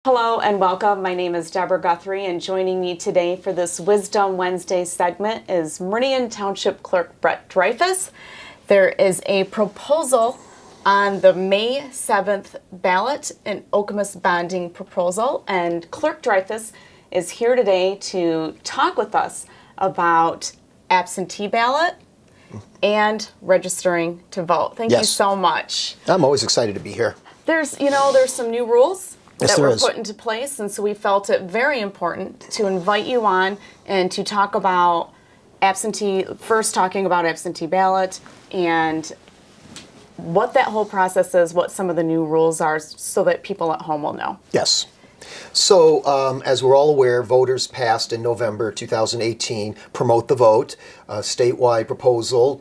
Hello and welcome. My name is Deborah Guthrie, and joining me today for this Wisdom Wednesday segment is Meridian Township Clerk Brett Dreyfus. There is a proposal on the May 7th ballot, an Okemos bonding proposal, and Clerk Dreyfus is here today to talk with us about absentee ballot and registering to vote. Thank you so much. I'm always excited to be here. There's some new rules Yes, that there were is. put into place, and so we felt it very important to invite you on and to talk about talking about absentee ballot and what that whole process is, what some of the new rules are, so that people at home will know. Yes. So, as we're all aware, voters passed in November 2018 Promote the Vote, a statewide proposal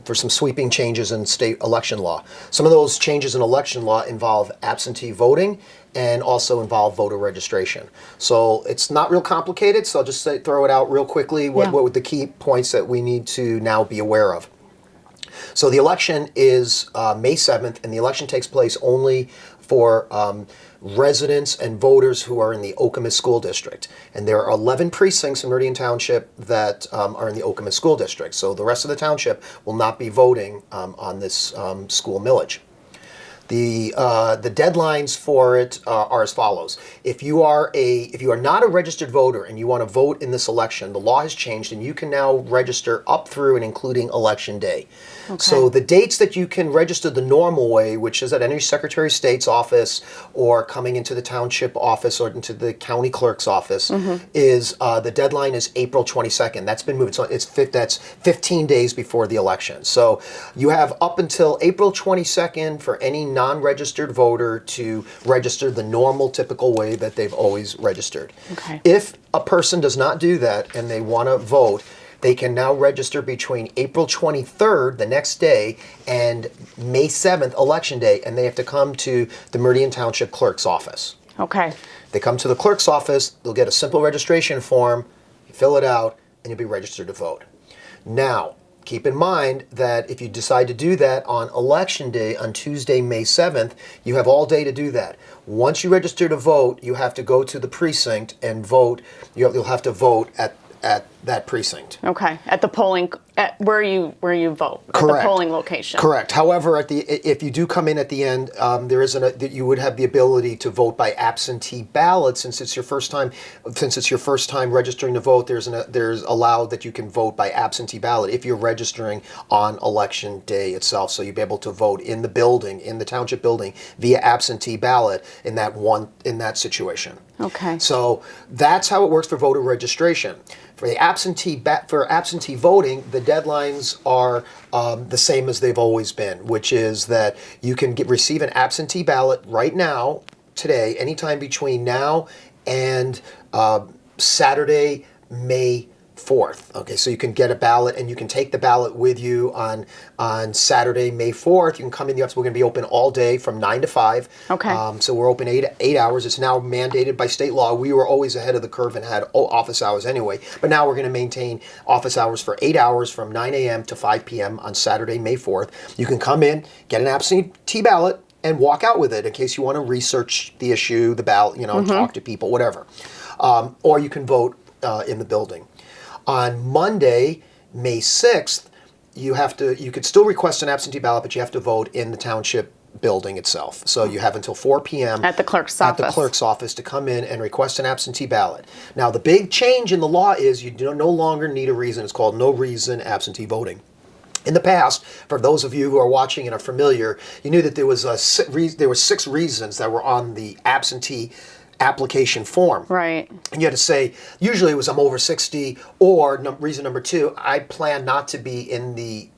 for some sweeping changes in state election law. Some of those changes in election law involve absentee voting and also involve voter registration. So it's not real complicated, so I'll just throw it out real quickly. What were the key points that we need to now be aware of? So the election is May 7th, and the election takes place only for residents and voters who are in the Okemos School District. And there are 11 precincts in Meridian Township that are in the Okemos School District. So the rest of the township will not be voting on this school millage. The deadlines for it are as follows. If you are not a registered voter and you want to vote in this election, the law has changed and you can now register up through and including election day. Okay. So the dates that you can register the normal way, which is at any Secretary of State's office or coming into the township office or into the county clerk's office, is the deadline is April 22nd. That's been moved. So that's 15 days before the election. So you have up until April 22nd for any non-registered voter to register the normal, typical way that they've always registered. Okay. If a person does not do that and they want to vote, they can now register between April 23rd, the next day, and May 7th, election day, and they have to come to the Meridian Township Clerk's office. Okay. They come to the clerk's office, they'll get a simple registration form, you fill it out, and you'll be registered to vote. Now, keep in mind that if you decide to do that on election day, on Tuesday, May 7th, you have all day to do that. Once you register to vote, you have to go to the precinct and vote. You'll have to vote at that precinct. Okay, at the polling, where you vote. Correct. At the polling location. Correct. However, if you do come in at the end, you would have the ability to vote by absentee ballot since it's your first time. Since it's your first time registering to vote, there's allowed that you can vote by absentee ballot if you're registering on election day itself. So you'll be able to vote in the building, in the township building, via absentee ballot in that situation. Okay. So that's how it works for voter registration. For absentee voting, the deadlines are the same as they've always been, which is that you can receive an absentee ballot right now, today, anytime between now and Saturday, May 4th. Okay, so you can get a ballot and you can take the ballot with you on Saturday, May 4th. You can come in the office. We're going to be open all day from 9 to 5. Okay. So we're open eight hours. It's now mandated by state law. We were always ahead of the curve and had office hours anyway. But now we're going to maintain office hours for 8 hours from 9 a.m. to 5 p.m. on Saturday, May 4th. You can come in, get an absentee ballot, and walk out with it in case you want to research the issue, the ballot, talk to people, whatever. Or you can vote in the building. On Monday, May 6th, you could still request an absentee ballot, but you have to vote in the township building itself. So you have until 4 p.m. At the clerk's office. At the clerk's office to come in and request an absentee ballot. Now, the big change in the law is you no longer need a reason. It's called no reason absentee voting. In the past, for those of you who are watching and are familiar, you knew that there were 6 reasons that were on the absentee application form. Right. And you had to say, usually it was I'm over 60, or reason number 2, I plan not to be in the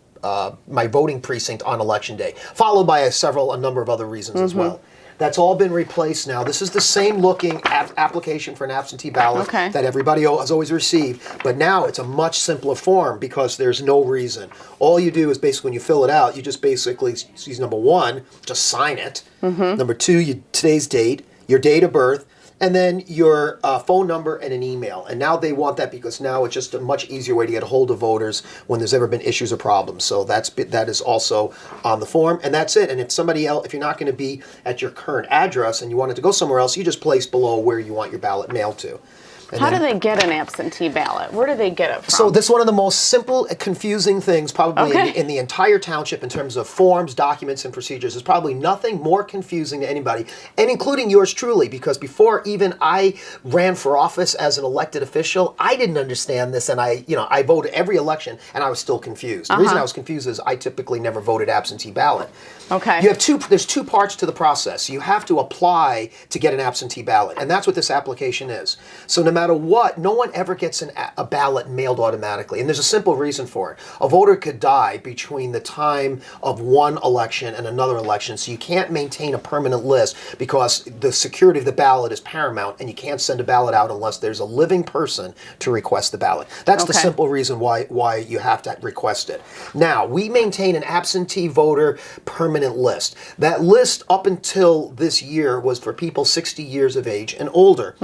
my voting precinct on election day, followed by a number of other reasons as well. That's all been replaced now. This is the same looking application for an absentee ballot that everybody has always received, but now it's a much simpler form because there's no reason. All you do is basically when you fill it out, you just basically, number 1, just sign it. Number 2, today's date, your date of birth, and then your phone number and an email. And now they want that because now it's just a much easier way to get a hold of voters when there's ever been issues or problems. So that is also on the form, and that's it. And if somebody else, if you're not going to be at your current address and you wanted to go somewhere else, you just place below where you want your ballot mailed to. And How do they get an absentee ballot? Where do they get it from? So this is one of the most simple, confusing things probably in the entire township in terms of forms, documents, and procedures. There's probably nothing more confusing to anybody, and including yours truly, because before even I ran for office as an elected official, I didn't understand this, and I voted every election, and I was still confused. The reason I was confused is I typically never voted absentee ballot. Okay. There's two parts to the process. You have to apply to get an absentee ballot, and that's what this application is. So no matter what, no one ever gets a ballot mailed automatically, and there's a simple reason for it. A voter could die between the time of one election and another election, so you can't maintain a permanent list because the security of the ballot is paramount, and you can't send a ballot out unless there's a living person to request the ballot. That's the simple reason why you have to request it. Now, we maintain an absentee voter permanent list. That list up until this year was for people 60 years of age and older.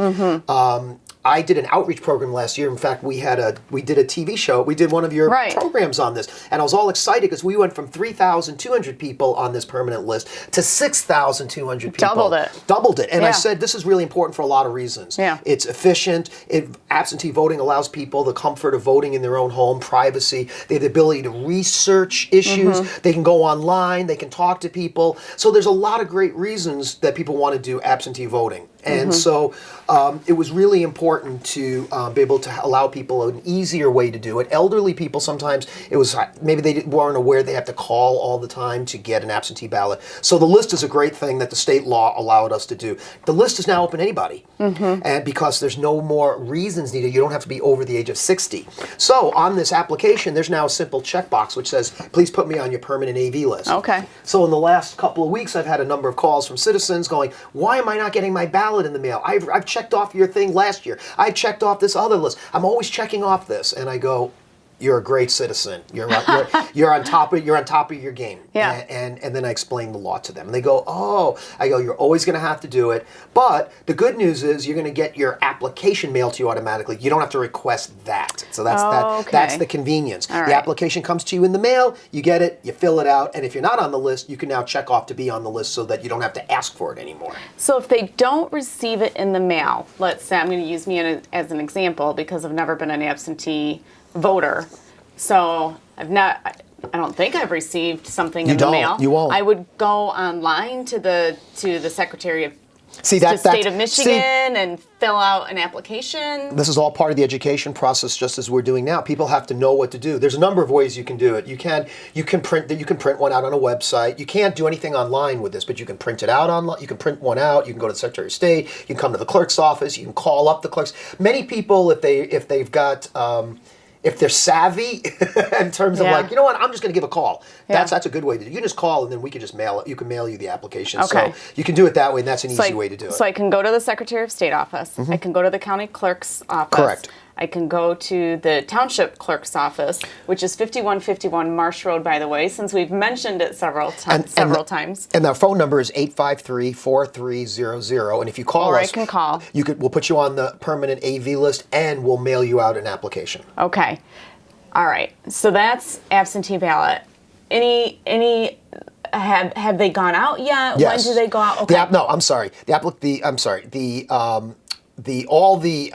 I did an outreach program last year. In fact, we did a TV show. We did one of your programs on this, and I was all excited because we went from 3,200 people on this permanent list to 6,200 people. Doubled it. And I said this is really important for a lot of reasons. It's efficient. Absentee voting allows people the comfort of voting in their own home, privacy. They have the ability to research issues. They can go online. They can talk to people. So there's a lot of great reasons that people want to do absentee voting. And so it was really important to be able to allow people an easier way to do it. Elderly people, sometimes it was maybe they weren't aware they have to call all the time to get an absentee ballot. So the list is a great thing that the state law allowed us to do. The list is now open to anybody, and because there's no more reasons needed, you don't have to be over the age of 60. So on this application, there's now a simple checkbox which says, please put me on your permanent AV list. So in the last couple of weeks, I've had a number of calls from citizens going, why am I not getting my ballot in the mail? I've checked off your thing last year. I checked off this other list. I'm always checking off this, and I go, you're a great citizen. You're on top of your game. And then I explain the law to them. And they go, oh. I go, you're always going to have to do it. But the good news is you're going to get your application mailed to you automatically. You don't have to request that. So that's the convenience. The application comes to you in the mail. You get it. You fill it out. And if you're not on the list, you can now check off to be on the list so that you don't have to ask for it anymore. So if they don't receive it in the mail, let's say I'm going to use me as an example because I've never been an absentee voter. So I don't think I've received something in the mail. You won't. I would go online to the Secretary of the State of Michigan and fill out an application. This is all part of the education process, just as we're doing now. People have to know what to do. There's a number of ways you can do it. You can print one out on a website. You can't do anything online with this, but you can print it out online. You can print one out. You can go to the Secretary of State. You can come to the clerk's office. You can call up the clerks. Many people, if they've got if they're savvy in terms of like, you know what, I'm just going to give a call. That's a good way to do it. You can just call and then we can just mail it. You can mail you the application. So you can do it that way, and that's an easy way to do it. So I can go to the Secretary of State office. I can go to the county clerk's office. Correct. I can go to the township clerk's office, which is 5151 Marsh Road, by the way, since we've mentioned it several times. And the phone number is 853-4300. And if you call us, I can call. We'll put you on the permanent AV list, and we'll mail you out an application. Okay. All right. So that's absentee ballot. Have they gone out yet? Yes. When do they go out? Okay. All the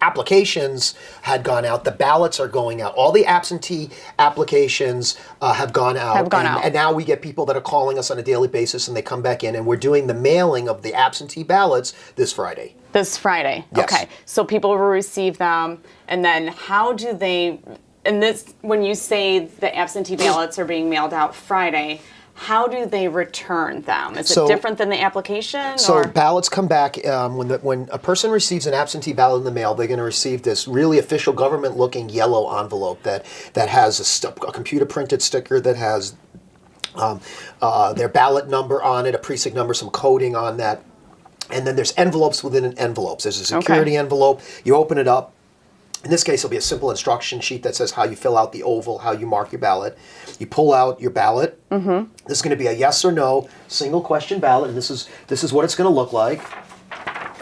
applications had gone out. The ballots are going out. All the absentee applications have gone out. And now we get people that are calling us on a daily basis, and they come back in, and we're doing the mailing of the absentee ballots this Friday. This Friday. Yes. Okay. So people will receive them, and then how do they? And this, when you say the absentee ballots are being mailed out Friday, how do they return them? Is it different than the application? So ballots come back when a person receives an absentee ballot in the mail. They're going to receive this really official government-looking yellow envelope that has a computer-printed sticker that has their ballot number on it, a precinct number, some coding on that, and then there's envelopes within an envelope. There's a security envelope. You open it up. In this case, it'll be a simple instruction sheet that says how you fill out the oval, how you mark your ballot. You pull out your ballot. This is going to be a yes or no single question ballot, and this is what it's going to look like.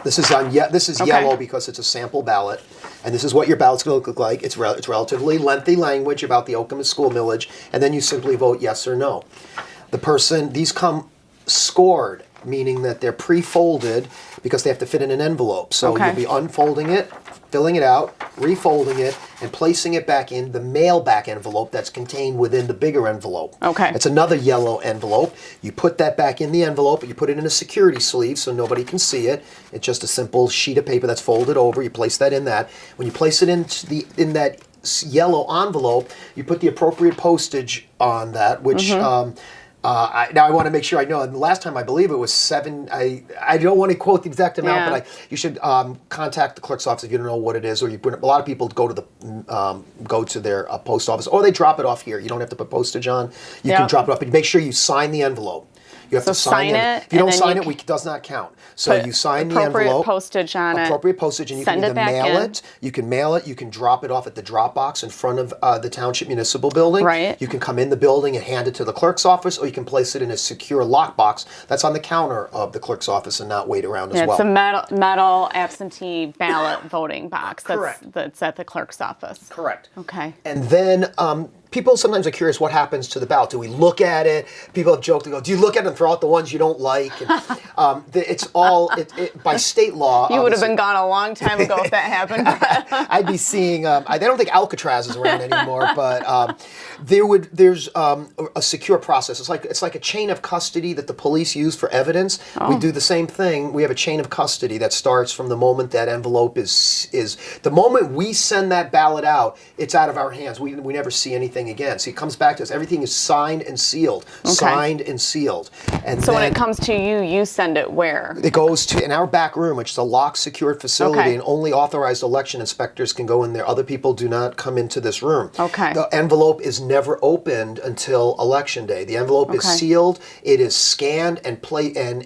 This is yellow because it's a sample ballot, and this is what your ballot's going to look like. It's relatively lengthy language about the Okemos school millage, and then you simply vote yes or no. These come scored, meaning that they're pre-folded because they have to fit in an envelope. So you'll be unfolding it, filling it out, refolding it, and placing it back in the mail-back envelope that's contained within the bigger envelope. Okay. It's another yellow envelope. You put that back in the envelope, you put it in a security sleeve so nobody can see it. It's just a simple sheet of paper that's folded over. You place that in that. When you place it in that yellow envelope, you put the appropriate postage on that, which now I want to make sure I know. And the last time I believe it was $7. I don't want to quote the exact amount, but you should contact the clerk's office if you don't know what it is. Or a lot of people go to their post office, or they drop it off here. You don't have to put postage on. You can drop it off, but make sure you sign the envelope. You have to sign it. If you don't sign it, it does not count. So you sign the envelope. Appropriate postage on it. Appropriate postage, and you can either mail it. You can mail it. You can drop it off at the drop box in front of the Township Municipal Building. Right. You can come in the building and hand it to the clerk's office, or you can place it in a secure lockbox that's on the counter of the clerk's office and not wait around as well. It's a metal absentee ballot voting box Correct. that's at the clerk's office. Correct. Okay. And then people sometimes are curious what happens to the ballot. Do we look at it? People have joked to go, do you look at it and throw out the ones you don't like? And, it's all, by state law. You would have been gone a long time ago if that happened. I'd be seeing, I don't think Alcatraz is around anymore, but there's a secure process. It's like a chain of custody that the police use for evidence. We do the same thing. We have a chain of custody that starts from the moment that envelope is the moment we send that ballot out, it's out of our hands. We never see anything again. So it comes back to us. Everything is signed and sealed. Signed and sealed. And so when it comes to you, you send it where? It goes to in our back room, which is a locked, secured facility, and only authorized election inspectors can go in there. Other people do not come into this room. Okay. The envelope is never opened until Election Day. The envelope is sealed. It is scanned and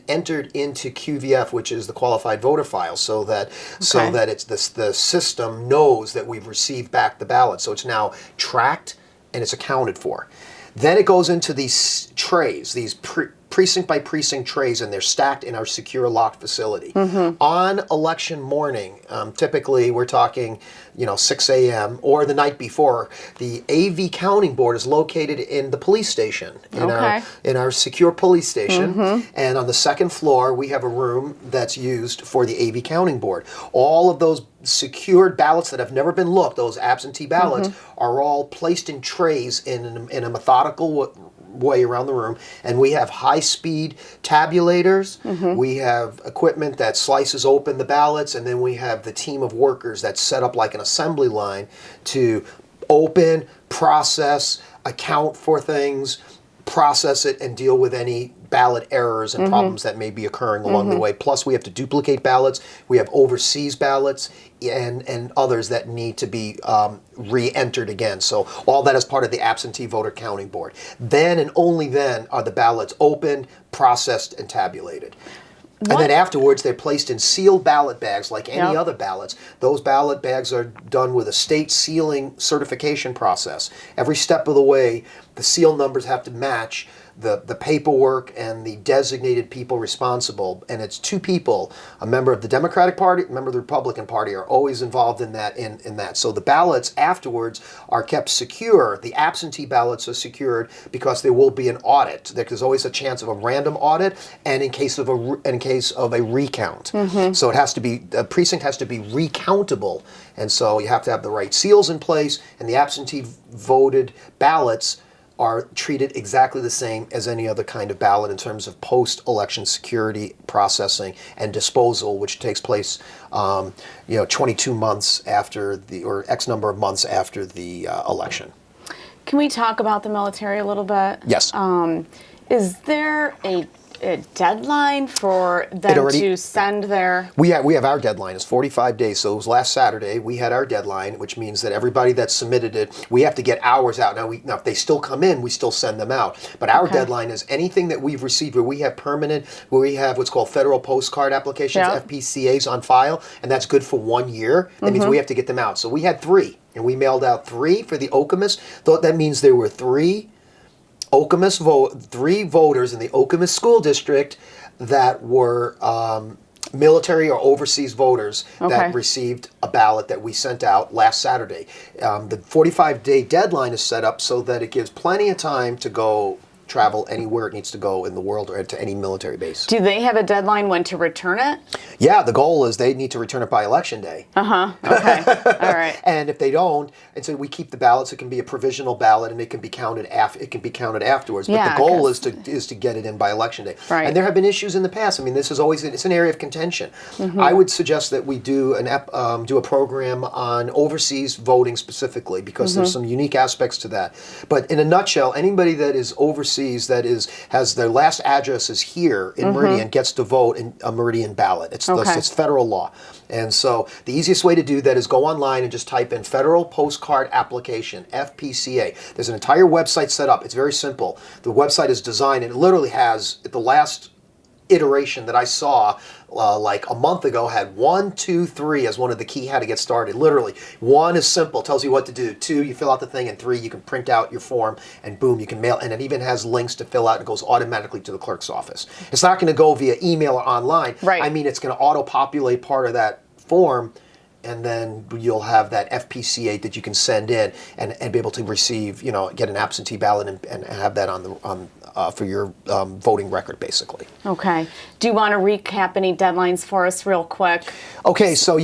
entered into QVF, which is the qualified voter file, so that it's the system knows that we've received back the ballot. So it's now tracked and it's accounted for. Then it goes into these trays, these precinct by precinct trays, and they're stacked in our secure locked facility. On election morning, typically we're talking 6 a.m. or the night before, the AV counting board is located in the police station, in our secure police station. And on the second floor, we have a room that's used for the AV counting board. All of those secured ballots that have never been looked, those absentee ballots, are all placed in trays in a methodical way around the room, and we have high-speed tabulators. We have equipment that slices open the ballots, and then we have the team of workers that's set up like an assembly line to open, process, account for things, process it, and deal with any ballot errors and problems that may be occurring along the way. Plus, we have to duplicate ballots. We have overseas ballots and others that need to be re-entered again. So all that is part of the absentee voter counting board. Then and only then are the ballots opened, processed, and tabulated. And then afterwards, they're placed in sealed ballot bags like any other ballots. Those ballot bags are done with a state sealing certification process. Every step of the way, the seal numbers have to match the paperwork and the designated people responsible. And it's two people, a member of the Democratic Party, a member of the Republican Party, are always involved in that. So the ballots afterwards are kept secure. The absentee ballots are secured because there will be an audit. There's always a chance of a random audit, and in case of a recount. So it has to be, the precinct has to be recountable, and so you have to have the right seals in place, and the absentee voted ballots are treated exactly the same as any other kind of ballot in terms of post-election security processing and disposal, which takes place 22 months after or X number of months after the election. Can we talk about the military a little bit? Yes. Is there a deadline for them to send their... We have our deadline. It's 45 days. So it was last Saturday. We had our deadline, which means that everybody that submitted it, we have to get ours out. Now, if they still come in, we still send them out. But our deadline is anything that we've received where we have what's called federal postcard applications, FPCAs on file, and that's good for 1 year. That means we have to get them out. So we had 3, and we mailed out 3 for the Okemos. That means there were 3 voters in the Okemos School District that were military or overseas voters Okay. that received a ballot that we sent out last Saturday. The 45-day deadline is set up so that it gives plenty of time to go travel anywhere it needs to go in the world or to any military base. Do they have a deadline when to return it? Yeah, the goal is they need to return it by Election Day. Okay. All right. And if they don't, and so we keep the ballots, it can be a provisional ballot, and it can be counted afterwards. But Yeah, the goal 'cause- is to get it in by Election Day. Right. And there have been issues in the past. I mean, this is always it's an area of contention. I would suggest that we do do a program on overseas voting specifically because there's some unique aspects to that. But in a nutshell, anybody that is overseas has their last address is here in Meridian gets to vote in a Meridian ballot. It's federal law. And so the easiest way to do that is go online and just type in Federal Postcard Application, FPCA. There's an entire website set up. It's very simple. The website is designed, and it literally has the last iteration that I saw like a month ago had 1, 2, 3 as one of the key how to get started. Literally, 1 is simple, tells you what to do. 2, you fill out the thing, and 3, you can print out your form, and boom, you can mail. And it even has links to fill out. It goes automatically to the clerk's office. It's not going to go via email or online. Right. I mean, it's going to auto-populate part of that form, and then you'll have that FPCA that you can send in and be able to receive, get an absentee ballot and have that for your voting record, basically. Okay. Do you want to recap any deadlines for us real quick? Okay, so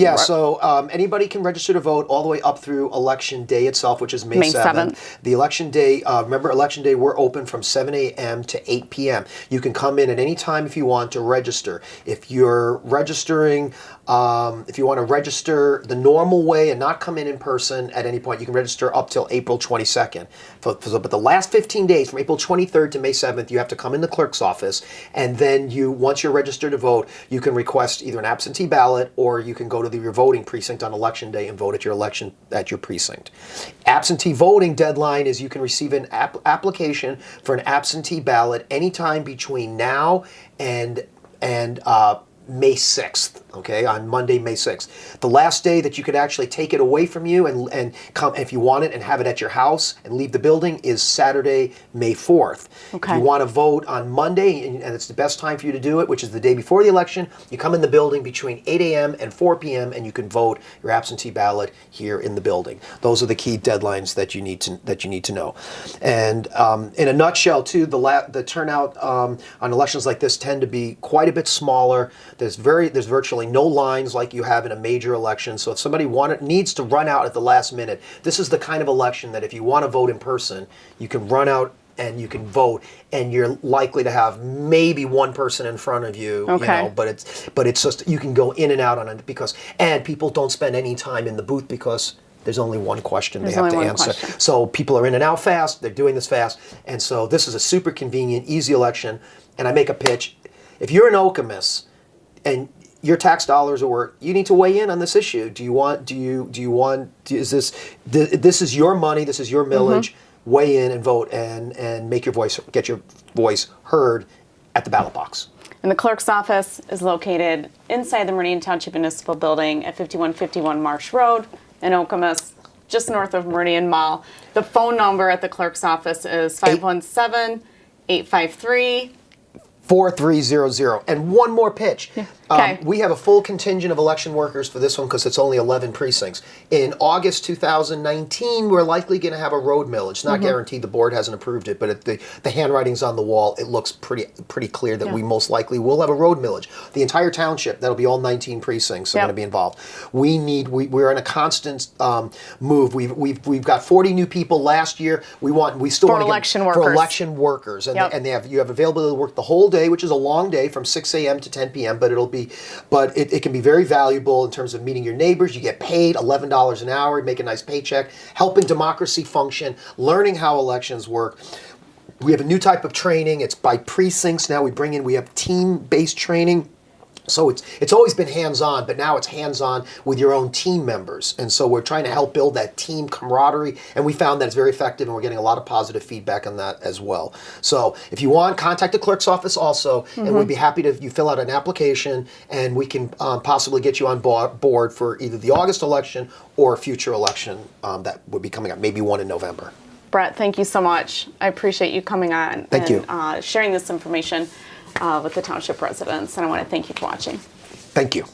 anybody can register to vote all the way up through Election Day itself, which is May 7th. The Election Day, remember Election Day, we're open from 7 a.m. to 8 p.m. You can come in at any time if you want to register. If you're registering, if you want to register the normal way and not come in person at any point, you can register up till April 22nd. But the last 15 days, from April 23rd to May 7th, you have to come in the clerk's office, and then once you're registered to vote, you can request either an absentee ballot or you can go to your voting precinct on Election Day and vote at your precinct. Absentee voting deadline is you can receive an application for an absentee ballot anytime between now and May 6th, okay, on Monday, May 6th. The last day that you could actually take it away from you and come, if you want it, and have it at your house and leave the building is Saturday, May 4th. Okay. If you want to vote on Monday, and it's the best time for you to do it, which is the day before the election, you come in the building between 8 a.m. and 4 p.m. and you can vote your absentee ballot here in the building. Those are the key deadlines that you need to know. And in a nutshell, too, the turnout on elections like this tend to be quite a bit smaller. There's virtually no lines like you have in a major election. So if somebody needs to run out at the last minute, this is the kind of election that if you want to vote in person, you can run out and you can vote, and you're likely to have maybe one person in front of you. Okay. But it's just you can go in and out on it and people don't spend any time in the booth because there's only one question they have to answer. So people are in and out fast. They're doing this fast, and so this is a super convenient, easy election. And I make a pitch: if you're in Okemos and your tax dollars you need to weigh in on this issue. This is your money, this is your millage. Weigh in and vote and get your voice heard at the ballot box. And the clerk's office is located inside the Meridian Township Municipal Building at 5151 Marsh Road in Okemos, just north of Meridian Mall. The phone number at the clerk's office is 517-853 4300. And one more pitch. Okay. We have a full contingent of election workers for this one because it's only 11 precincts. In August 2019, we're likely going to have a road millage. It's not guaranteed. The board hasn't approved it, but the handwriting's on the wall. It looks pretty clear that we most likely will have a road millage. The entire township, that'll be all 19 precincts, are going to be involved. We're in a constant move. We've got 40 new people last year. We still want to election get workers. For election workers, and you have availability to work the whole day, which is a long day from 6 a.m. to 10 p.m. But it can be very valuable in terms of meeting your neighbors. You get paid $11 an hour, make a nice paycheck, helping democracy function, learning how elections work. We have a new type of training. It's by precincts now. We have team-based training. So it's always been hands-on, but now it's hands-on with your own team members. And so we're trying to help build that team camaraderie, and we found that it's very effective, and we're getting a lot of positive feedback on that as well. So if you want, contact the clerk's office also, and we'd be happy to you fill out an application, and we can possibly get you on board for either the August election or a future election that would be coming up, maybe one in November. Brett, thank you so much. I appreciate you coming on Thank you. Sharing this information with the township residents, and I want to thank you for watching. Thank you.